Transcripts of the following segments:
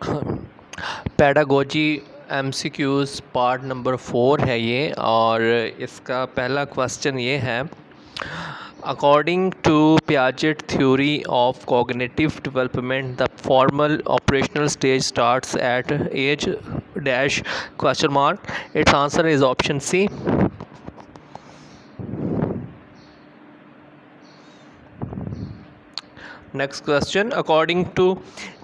Pedagogy MCQs part number 4 है ये। और इसका पहला क्वेश्चन ये है, according to Piaget theory of cognitive development the formal operational stage starts at age dash question mark. It's answer is option C. Next question, according to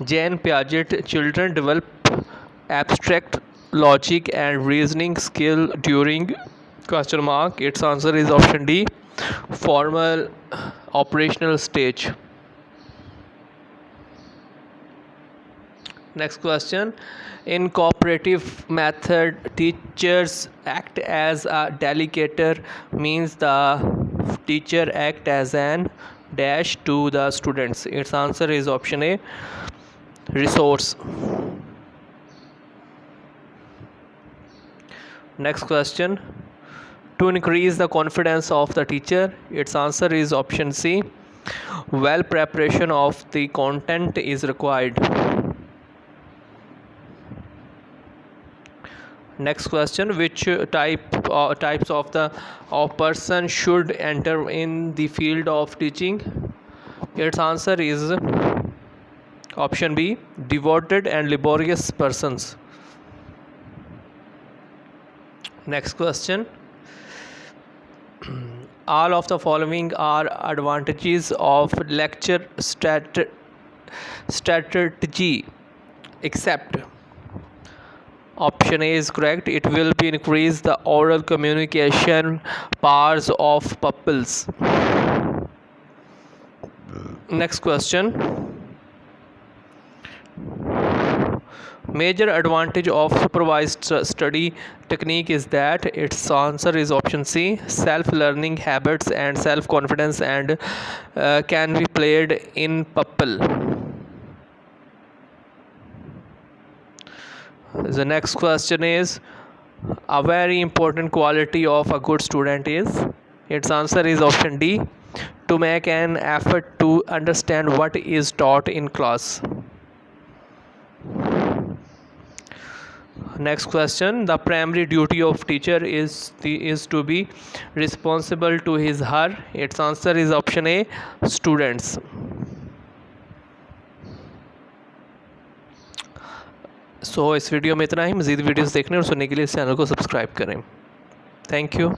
Jean Piaget, children develop abstract logic and reasoning skill during question mark. Its answer is option D, formal operational stage. Next question, in cooperative method teachers act as a delegator, means the teacher act as an dash to the students. Its answer is option A, resource. Next question, to increase the confidence of the teacher. Its answer is option C, well preparation of the content is required. Next question, which types of the person should enter in the field of teaching? Its answer is option B, devoted and laborious persons. Next question, all of the following are advantages of lecture strategy except. Option A is correct. It will be increase the oral communication powers of pupils. Next question, major advantage of supervised study technique is that. Its answer is option C, self-learning habits and self-confidence and can be played in pupil. The next question is, a very important quality of a good student is. Its answer is option D, to make an effort to understand what is taught in class. Next question, the primary duty of teacher is to be responsible to his her. Its answer is option A, students. इस video में इतना ही। मज़ीद videos देखने और सुनने के लिए इस चैनल को सब्सक्राइब करें। Thank you.